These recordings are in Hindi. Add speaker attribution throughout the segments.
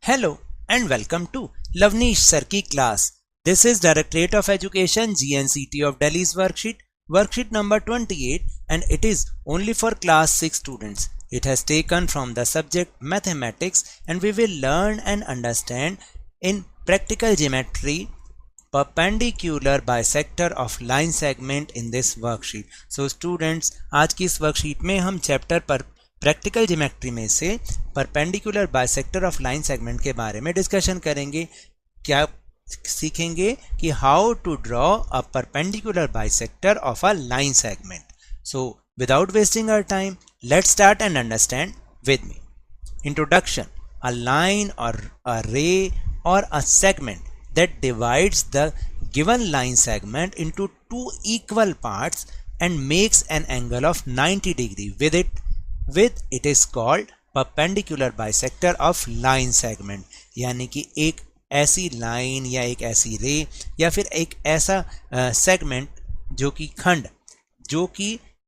Speaker 1: Hello and welcome to Lavneesh Sir ki class. This is Directorate of Education GNCT of Delhi's worksheet number 28, and it is only for class 6 students. It has taken from the subject mathematics, and we will learn and understand in practical geometry perpendicular bisector of line segment in this worksheet. So students, आज की इस worksheet में हम chapter पर प्रैक्टिकल ज्योमेट्री में से perpendicular bisector of line segment के बारे में डिस्कशन करेंगे। क्या सीखेंगे कि how to draw a perpendicular bisector of a line segment. So without wasting our time, let's start and understand with me. Introduction: a line और अ रे और a segment that divides the given line segment into two equal parts and makes an angle of 90 degree with it is called perpendicular bisector of line segment। यानी कि एक ऐसी लाइन या एक ऐसी रे या फिर एक ऐसा सेगमेंट जो कि खंड जो कि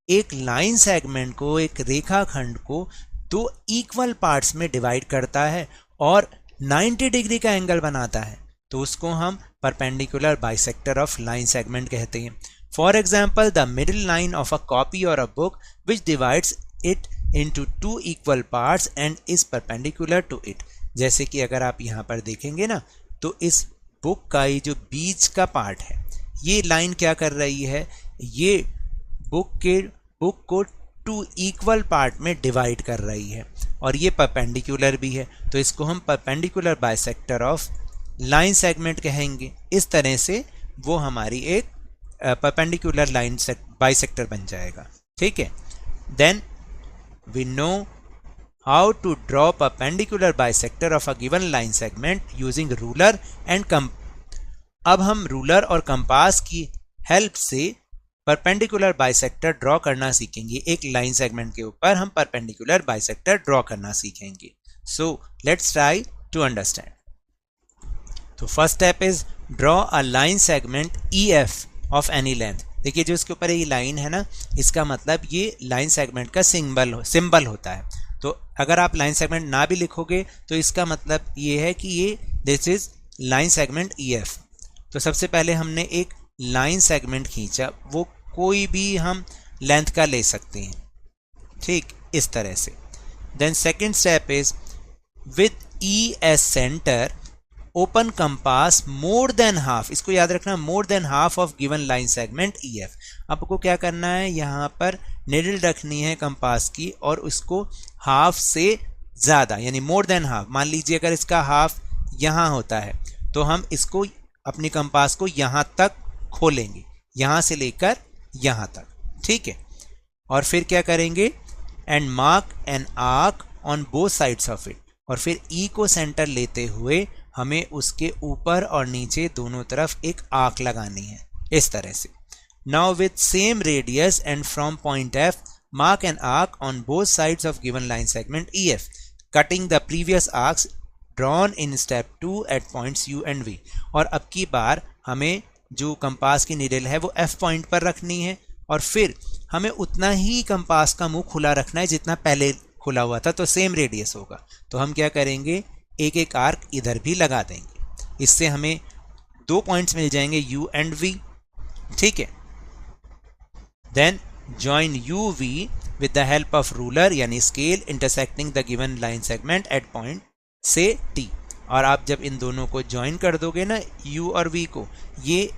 Speaker 1: एक लाइन सेगमेंट को, एक रेखा खंड को दो इक्वल पार्ट्स में डिवाइड करता है और 90 डिग्री का एंगल बनाता है, तो उसको हम perpendicular bisector of line segment कहते हैं। For example, the middle line of a copy और a book which divides it into two equal parts and is perpendicular to it। जैसे कि अगर आप यहाँ पर देखेंगे ना, तो इस बुक का ये जो बीच का पार्ट है, ये लाइन क्या कर रही है, ये बुक को टू इक्वल पार्ट में डिवाइड कर रही है और ये परपेंडिकुलर भी है, तो इसको हम perpendicular bisector of line segment कहेंगे। इस तरह से वो हमारी एक परपेंडिकुलर लाइन बाइसेक्टर बन जाएगा। ठीक है, then we know how to draw perpendicular bisector of a given line segment using ruler and अब हम रूलर और कंपास की हेल्प से परपेंडिकुलर बाइसेक्टर ड्रॉ करना सीखेंगे। एक लाइन सेगमेंट के ऊपर हम परपेंडिकुलर बाइसेक्टर ड्रॉ करना सीखेंगे। So let's try to understand. तो first step is draw a line segment EF of any length. देखिए, जो इसके ऊपर ये लाइन है ना, इसका मतलब ये लाइन सेगमेंट का सिंबल होता है। तो अगर आप लाइन सेगमेंट ना भी लिखोगे तो इसका मतलब ये है कि ये this is line segment EF। तो सबसे पहले हमने एक लाइन सेगमेंट खींचा, वो कोई भी हम लेंथ का ले सकते हैं, ठीक, इस तरह से। Then second step is with ES centre open compass more than half. इसको याद रखना, more than half of given line segment EF। आपको क्या करना है, यहाँ पर निडल रखनी है कंपास की और उसको हाफ से ज़्यादा, यानी मोर देन हाफ। मान लीजिए अगर इसका हाफ यहाँ होता है तो हम इसको अपनी कंपास को यहाँ तक खोलेंगे, यहाँ से लेकर यहाँ तक, ठीक है। और फिर क्या करेंगे, and mark an arc on both sides of it. और फिर E को सेंटर लेते हुए हमें उसके ऊपर और नीचे दोनों तरफ एक आर्क लगानी है, इस तरह से। Now with same radius and from point F mark an arc on both sides of given line segment EF, cutting the previous arcs drawn in step 2 at points U and V। और अब की बार हमें जो कंपास की नीडल है वो F पॉइंट पर रखनी है और फिर हमें उतना ही कंपास का मुंह खुला रखना है जितना पहले खुला हुआ था, तो सेम रेडियस होगा। तो हम क्या करेंगे, एक एक आर्क इधर भी लगा देंगे। इससे हमें दो पॉइंट्स मिल जाएंगे U and V, ठीक है। Then join UV with the help of ruler यानी scale intersecting the given line segment at point से T। और आप जब इन दोनों को ज्वाइन कर दोगे ना, U और V को, ये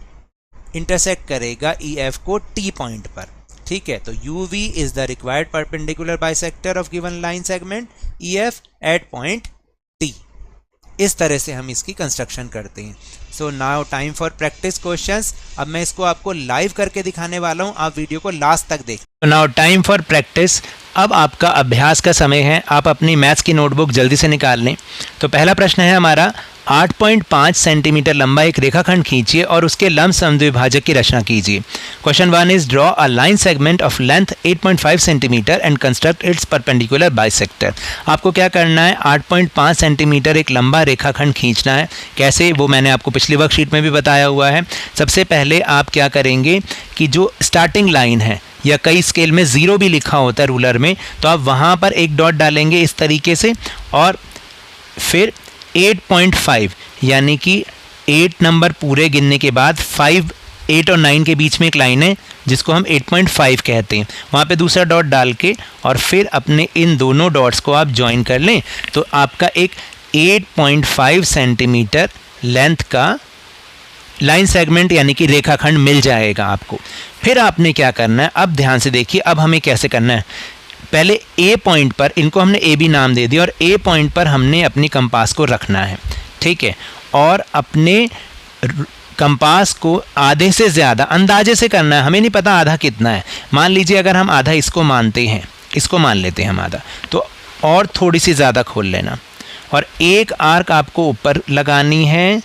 Speaker 1: इंटरसेक्ट करेगा EF को T पॉइंट पर, ठीक है। तो UV is the required perpendicular bisector of given line segment EF at point T। इस तरह से हम इसकी कंस्ट्रक्शन करते हैं। So now time for practice questions. अब मैं इसको आपको लाइव करके दिखाने वाला हूँ, आप वीडियो को लास्ट तक देख।
Speaker 2: Now time for practice. अब आपका अभ्यास का समय है, आप अपनी मैथ्स की नोटबुक जल्दी से निकाल लें। तो पहला प्रश्न है हमारा, 8.5 सेंटीमीटर लंबा एक रेखाखंड खींचिए और उसके लंब समद्विभाजक की रचना कीजिए। Question 1 is draw a line segment of length 8.5 centimetre and construct it's perpendicular bisector. आपको क्या करना है, 8.5 सेंटीमीटर एक लंबा रेखाखंड खींचना है। कैसे, वो मैंने आपको पिछली वर्कशीट में भी बताया हुआ है। सबसे पहले आप क्या करेंगे कि जो स्टार्टिंग लाइन है, या कई स्केल में 0 भी लिखा होता है रूलर में, तो आप वहाँ पर एक डॉट डालेंगे इस तरीके से, और फिर 8.5 यानी कि 8 नंबर पूरे गिनने के बाद 5, 8 और 9 के बीच में एक लाइन है जिसको हम 8.5 कहते हैं, वहाँ पे दूसरा डॉट डाल के और फिर अपने इन दोनों डॉट्स को आप ज्वाइन कर लें तो आपका एक 8.5 सेंटीमीटर लेंथ का लाइन सेगमेंट यानी कि रेखाखंड मिल जाएगा आपको। फिर आपने क्या करना है, अब ध्यान से देखिए अब हमें कैसे करना है। पहले ए पॉइंट पर, इनको हमने ए बी नाम दे दिया, और ए पॉइंट पर हमने अपनी कंपास को रखना है, ठीक है, और अपने कंपास को आधे से ज़्यादा अंदाजे से करना है, हमें नहीं पता आधा कितना है। मान लीजिए अगर हम आधा इसको मानते हैं, इसको मान लेते हैं हम आधा, तो और थोड़ी सी ज़्यादा खोल लेना और एक आर्क आपको ऊपर लगानी है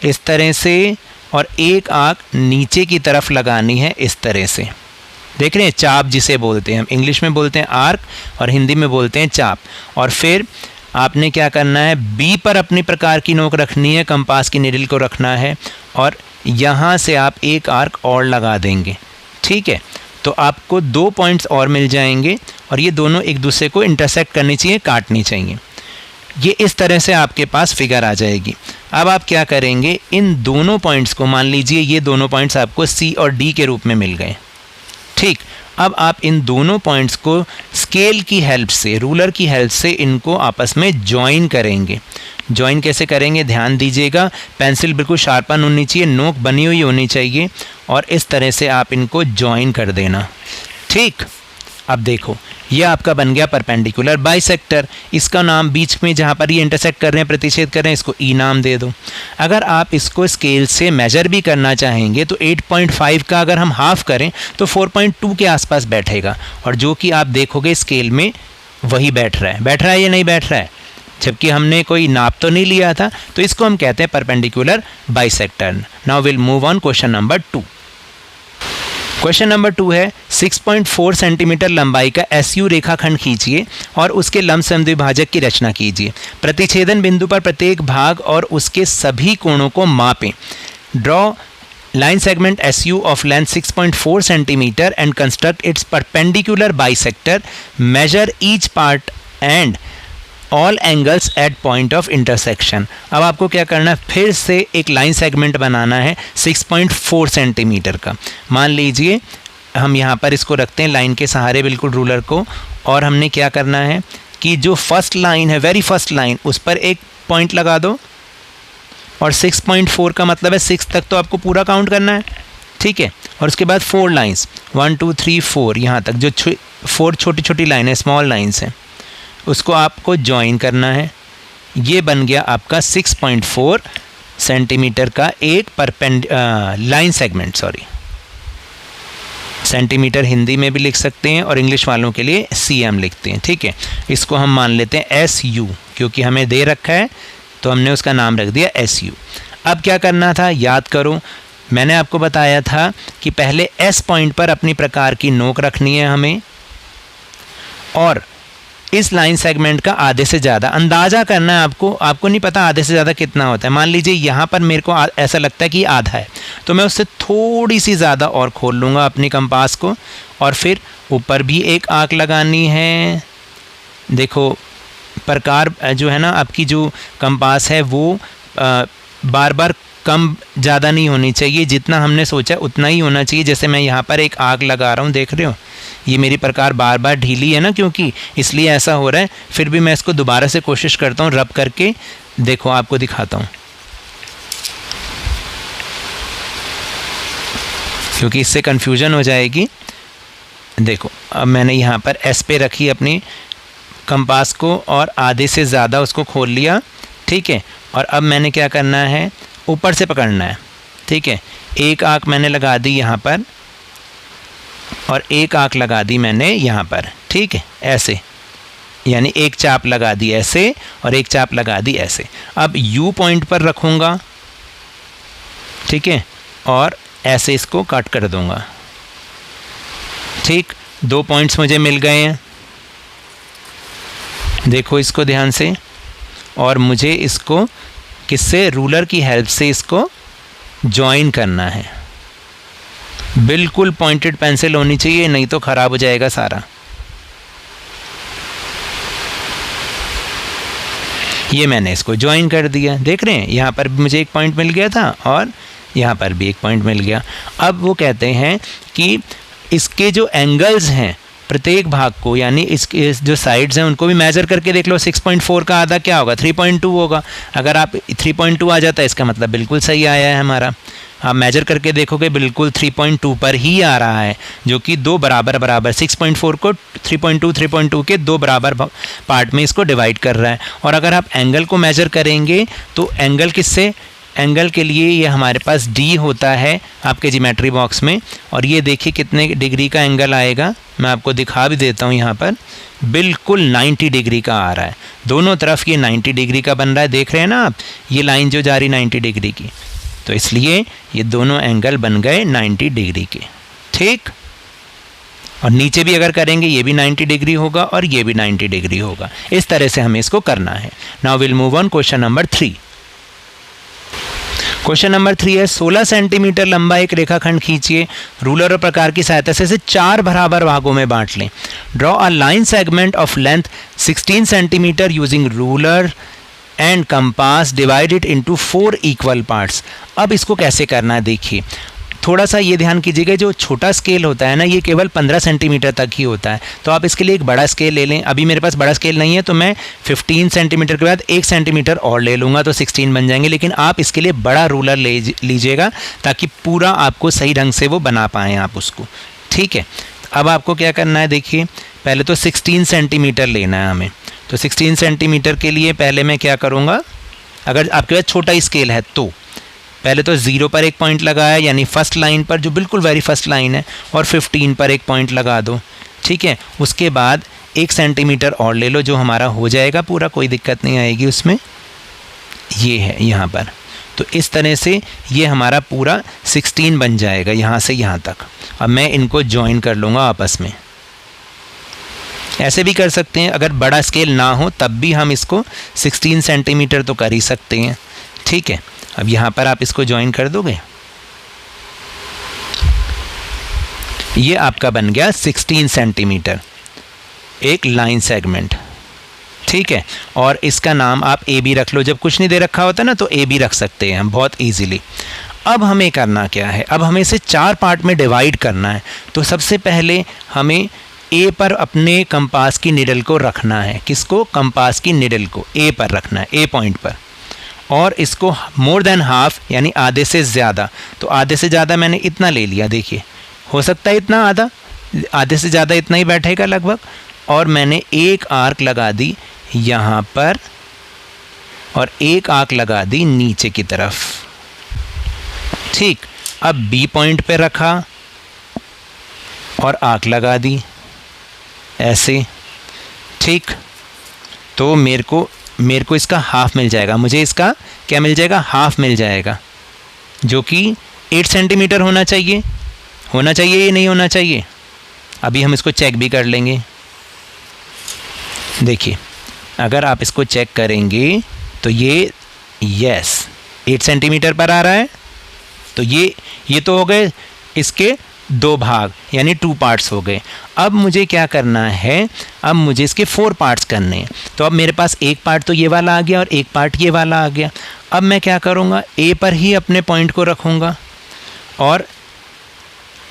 Speaker 2: इस तरह से, और एक आर्क नीचे की तरफ लगानी है इस तरह से। देख रहे हैं, चाप जिसे बोलते हैं, हम इंग्लिश में बोलते हैं आर्क और हिंदी में बोलते हैं चाप। और फिर आपने क्या करना है, बी पर अपनी प्रकार की नोक रखनी है, कंपास की निडल को रखना है और यहाँ से आप एक आर्क और लगा देंगे, ठीक है। तो आपको 2 पॉइंट्स और मिल जाएंगे और ये दोनों एक दूसरे को इंटरसेक्ट करनी चाहिए, काटनी चाहिए। ये इस तरह से आपके पास फिगर आ जाएगी। अब आप क्या करेंगे, इन दोनों पॉइंट्स को, मान लीजिए ये दोनों पॉइंट्स आपको सी और डी के रूप में मिल गए, ठीक। अब आप इन दोनों पॉइंट्स को स्केल की हेल्प से, रूलर की हेल्प से इनको आपस में जॉइन करेंगे। जॉइन कैसे करेंगे, ध्यान दीजिएगा, पेंसिल बिल्कुल शार्पन होनी चाहिए, नोक बनी हुई होनी चाहिए और इस तरह से आप इनको जॉइन कर देना, ठीक। अब देखो ये आपका बन गया परपेंडिकुलर बाइसेक्टर। इसका नाम बीच में जहाँ पर ये इंटरसेक्ट कर रहे हैं, प्रतिच्छेद कर रहे हैं, इसको ई नाम दे दो। अगर आप इसको स्केल से मेजर भी करना चाहेंगे तो 8.5 का अगर हम हाफ करें तो 4.2 के आसपास बैठेगा, और जो कि आप देखोगे स्केल में वही बैठ रहा है या नहीं बैठ रहा है, जबकि हमने कोई नाप तो नहीं लिया था। तो इसको हम कहते हैं perpendicular bisector. Now will move on question number 2। Question number 2 है 6.4 सेंटीमीटर लंबाई का SU रेखाखंड खींचिए और उसके लंब समद्विभाजक की रचना कीजिए। प्रतिच्छेदन बिंदु पर प्रत्येक भाग और उसके सभी कोणों को मापें। Draw line segment SU of length 6.4 centimeter and construct its perpendicular bisector. Measure each part and all angles eight point of intersection. अब आपको क्या करना है, फिर से एक लाइन सेगमेंट बनाना है 6.4 सेंटीमीटर का। मान लीजिए हम यहाँ पर इसको रखते हैं लाइन के सहारे बिल्कुल रूलर को, और हमने क्या करना है कि जो फर्स्ट लाइन है, वेरी फर्स्ट लाइन, उस पर एक पॉइंट लगा दो, और 6.4 का मतलब है 6 तक तो आपको पूरा काउंट करना है, ठीक है। और उसके बाद 4 लाइन्स 1 2 3 4 यहाँ तक, जो 4 छोटी छोटी लाइनें, स्मॉल लाइन्स हैं, उसको आपको ज्वाइन करना है। ये बन गया आपका 6.4 सेंटीमीटर का एक line segment, sorry centimetre Hindi में भी लिख सकते हैं और इंग्लिश वालों के लिए CM लिखते हैं, ठीक है। इसको हम मान लेते हैं SU, क्योंकि हमें दे रखा है तो हमने उसका नाम रख दिया SU। अब क्या करना था, याद करो, मैंने आपको बताया था कि पहले S पॉइंट पर अपनी प्रकार की नोक रखनी है हमें, और इस लाइन सेगमेंट का आधे से ज़्यादा अंदाज़ा करना है आपको नहीं पता आधे से ज़्यादा कितना होता है। मान लीजिए यहाँ पर मेरे को ऐसा लगता है कि आधा है, तो मैं उससे थोड़ी सी ज़्यादा और खोल लूँगा अपनी कंपास को, और फिर ऊपर भी एक आर्क लगानी है। देखो प्रकार जो है ना, आपकी जो कंपास है वो बार बार कम ज़्यादा नहीं होनी चाहिए, जितना हमने सोचा उतना ही होना चाहिए। जैसे मैं यहाँ पर एक आग लगा रहा हूँ, देख रहे हो, ये मेरी प्रकार बार बार ढीली है ना, क्योंकि इसलिए ऐसा हो रहा है। फिर भी मैं इसको दोबारा से कोशिश करता हूँ रब करके, देखो आपको दिखाता हूँ, क्योंकि इससे कन्फ्यूजन हो जाएगी। देखो अब मैंने यहाँ पर S पे रखी अपनी कंपास को और आधे से ज़्यादा उसको खोल लिया, ठीक है। और अब मैंने क्या करना है, ऊपर से पकड़ना है, ठीक है। एक आँख मैंने लगा दी यहाँ पर और एक आँख लगा दी मैंने यहाँ पर, ठीक है, ऐसे, यानी एक चाप लगा दी ऐसे और एक चाप लगा दी ऐसे। अब U पॉइंट पर रखूँगा, ठीक है, और ऐसे इसको कट कर दूँगा, ठीक। 2 पॉइंट्स मुझे मिल गए हैं, देखो इसको ध्यान से, और मुझे इसको किससे, रूलर की हेल्प से इसको जॉइन करना है। बिल्कुल पॉइंटेड पेंसिल होनी चाहिए, नहीं तो ख़राब हो जाएगा सारा। ये मैंने इसको ज्वाइन कर दिया, देख रहे हैं यहाँ पर भी मुझे एक पॉइंट मिल गया था और यहाँ पर भी एक पॉइंट मिल गया। अब वो कहते हैं कि इसके जो एंगल्स हैं प्रत्येक भाग को, यानी इसके जो साइड्स हैं उनको भी मेजर करके देख लो। 6.4 का आधा क्या होगा, 3.2 होगा। अगर आप 3.2 आ जाता है इसका मतलब बिल्कुल सही आया है हमारा। आप मेजर करके देखोगे बिल्कुल 3.2 पर ही आ रहा है, जो कि दो बराबर 6.4 को 3.2 के दो बराबर पार्ट में इसको डिवाइड कर रहा है। और अगर आप एंगल को मेजर करेंगे तो एंगल किससे, एंगल के लिए ये हमारे पास d होता है आपके ज्योमेट्री बॉक्स में। और ये देखिए कितने डिग्री का एंगल आएगा, मैं आपको दिखा भी देता हूँ। यहाँ पर बिल्कुल 90 डिग्री का आ रहा है, दोनों तरफ ये 90 डिग्री का बन रहा है। देख रहे हैं ना आप, ये लाइन जो जा रही 90 डिग्री की, तो इसलिए ये दोनों एंगल बन गए 90 डिग्री के, ठीक। और नीचे भी अगर करेंगे ये भी 90 डिग्री होगा और ये भी 90 डिग्री होगा। इस तरह से हमें इसको करना है। Now will move on question number 3। Question number 3 है 16 सेंटीमीटर लंबा एक रेखाखंड खींचिए, रूलर और प्रकार की सहायता से इसे 4 बराबर भागों में बांट लें। Draw a line segment of length 16 centimetre using ruler and compass, divide it into 4 equal parts. अब इसको कैसे करना है देखिए, थोड़ा सा ये ध्यान कीजिएगा, जो छोटा स्केल होता है ना ये केवल 15 सेंटीमीटर तक ही होता है। तो आप इसके लिए एक बड़ा स्केल ले लें। अभी मेरे पास बड़ा स्केल नहीं है तो मैं 15 सेंटीमीटर के बाद 1 सेंटीमीटर और ले लूँगा तो 16 बन जाएंगे। लेकिन आप इसके लिए बड़ा रूलर ले लीजिएगा ताकि पूरा आपको सही ढंग से वो बना पाएँ आप उसको, ठीक है। अब आपको क्या करना है देखिए, पहले तो 16 सेंटीमीटर लेना है हमें। तो 16 सेंटीमीटर के लिए पहले मैं क्या करूँगा, अगर आपके पास छोटा स्केल है तो पहले तो 0 पर एक पॉइंट लगाया, यानी फर्स्ट लाइन पर जो बिल्कुल वेरी फर्स्ट लाइन है, और 15 पर एक पॉइंट लगा दो, ठीक है। उसके बाद 1 सेंटीमीटर और ले लो, जो हमारा हो जाएगा पूरा, कोई दिक्कत नहीं आएगी उसमें। ये है यहाँ पर, तो इस तरह से ये हमारा पूरा 16 बन जाएगा यहाँ से यहाँ तक। अब मैं इनको ज्वाइन कर लूँगा आपस में। ऐसे भी कर सकते हैं, अगर बड़ा स्केल ना हो तब भी हम इसको 16 सेंटीमीटर तो कर ही सकते हैं, ठीक है। अब यहाँ पर आप इसको ज्वाइन कर दोगे, ये आपका बन गया 16 सेंटीमीटर एक लाइन सेगमेंट, ठीक है। और इसका नाम आप ए बी रख लो, जब कुछ नहीं दे रखा होता ना तो ए बी रख सकते हैं हम बहुत इजीली। अब हमें करना क्या है, अब हमें इसे 4 पार्ट में डिवाइड करना है। तो सबसे पहले हमें ए पर अपने कंपास की निडल को रखना है। किसको, कंपास की निडल को ए पर रखना है, ए पॉइंट पर। और इसको मोर देन हाफ यानी आधे से ज़्यादा, तो आधे से ज़्यादा मैंने इतना ले लिया, देखिए हो सकता है इतना, आधे से ज़्यादा इतना ही बैठेगा लगभग। और मैंने एक आर्क लगा दी यहाँ पर और एक आर्क लगा दी नीचे की तरफ, ठीक। अब बी पॉइंट पे रखा और आर्क लगा दी ऐसे, ठीक। तो मेरे को इसका हाफ मिल जाएगा, मुझे इसका क्या मिल जाएगा, हाफ मिल जाएगा, जो कि 8 सेंटीमीटर होना चाहिए या नहीं होना चाहिए। अभी हम इसको चेक भी कर लेंगे। देखिए अगर आप इसको चेक करेंगे तो ये यस 8 सेंटीमीटर पर आ रहा है। तो ये तो हो गए इसके 2 भाग यानी 2 पार्ट्स हो गए। अब मुझे क्या करना है, अब मुझे इसके 4 पार्ट्स करने हैं। तो अब मेरे पास एक पार्ट तो ये वाला आ गया और एक पार्ट ये वाला आ गया। अब मैं क्या करूँगा, ए पर ही अपने पॉइंट को रखूँगा और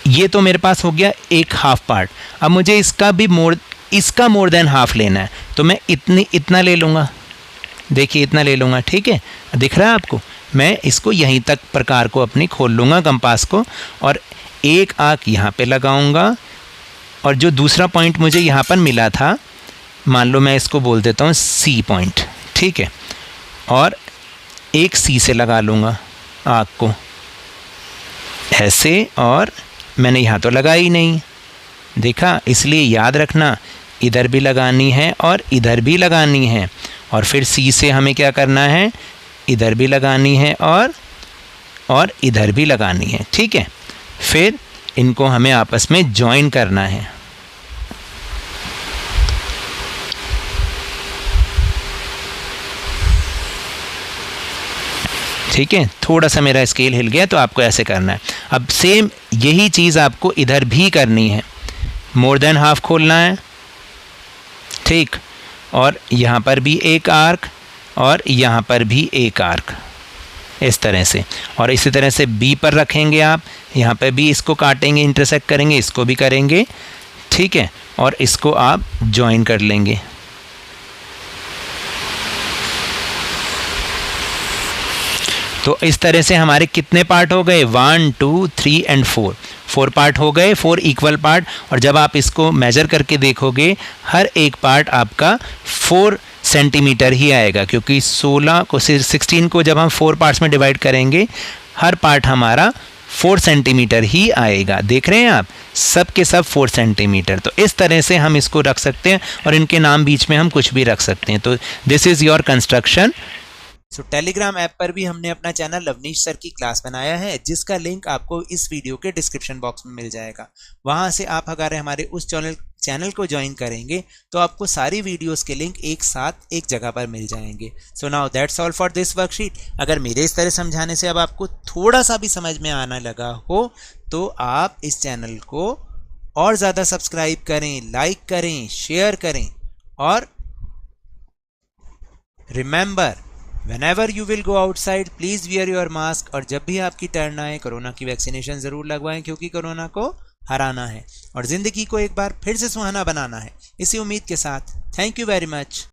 Speaker 2: ये तो मेरे पास हो गया एक हाफ पार्ट। अब मुझे इसका मोर देन हाफ लेना है, तो मैं इतना ले लूँगा, देखिए इतना ले लूँगा, ठीक है। दिख रहा है आपको, मैं इसको यहीं तक प्रकार को अपनी खोल लूँगा कंपास को और एक आर्क यहाँ पे लगाऊंगा। और जो दूसरा पॉइंट मुझे यहाँ पर मिला था, मान लो मैं इसको बोल देता हूँ सी पॉइंट, ठीक है। और एक सी से लगा लूँगा आर्क को ऐसे, और मैंने यहाँ तो लगाई नहीं, देखा। इसलिए याद रखना इधर भी लगानी है और इधर भी लगानी है। और फिर सी से हमें क्या करना है, इधर भी लगानी है और इधर भी लगानी है, ठीक है। फिर इनको हमें आपस में ज्वाइन करना है। ठीक है, थोड़ा सा मेरा स्केल हिल गया तो आपको ऐसे करना है। अब सेम यही चीज़ आपको इधर भी करनी है, मोर देन हाफ खोलना है, ठीक। और यहाँ पर भी एक आर्क और यहाँ पर भी एक आर्क इस तरह से, और इसी तरह से बी पर रखेंगे आप, यहाँ पे भी इसको काटेंगे, इंटरसेक्ट करेंगे, इसको भी करेंगे, ठीक है, और इसको आप ज्वाइन कर लेंगे। तो इस तरह से हमारे कितने पार्ट हो गए, 1 2 3 एंड 4 पार्ट हो गए, 4 इक्वल पार्ट। और जब आप इसको मेजर करके देखोगे हर एक पार्ट आपका 4 सेंटीमीटर ही आएगा, क्योंकि 16 को जब हम 4 पार्ट्स में डिवाइड करेंगे हर पार्ट हमारा 4 सेंटीमीटर ही आएगा। देख रहे हैं आप, सब के सब 4 सेंटीमीटर। तो इस तरह से हम इसको रख सकते हैं और इनके नाम बीच में हम कुछ भी रख सकते हैं। तो this is your construction.
Speaker 1: So Telegram app पर भी हमने अपना चैनल लवनीश सर की क्लास बनाया है, जिसका लिंक आपको इस वीडियो के डिस्क्रिप्शन बॉक्स में मिल जाएगा। वहां से आप अगर हमारे उस चैनल को ज्वाइन करेंगे तो आपको सारी वीडियोस के लिंक एक साथ एक जगह पर मिल जाएंगे। So now that's all for this worksheet. अगर मेरे इस तरह समझाने से अब आपको थोड़ा सा भी समझ में आने लगा हो तो आप इस चैनल को और ज़्यादा सब्सक्राइब करें, लाइक करें, शेयर करें, और remember, whenever you will go outside, please wear your mask। और जब भी आपकी टर्न आए कोरोना की वैक्सीनेशन ज़रूर लगवाएं, क्योंकि कोरोना को हराना है और ज़िंदगी को एक बार फिर से सुहाना बनाना है। इसी उम्मीद के साथ थैंक यू वेरी मच।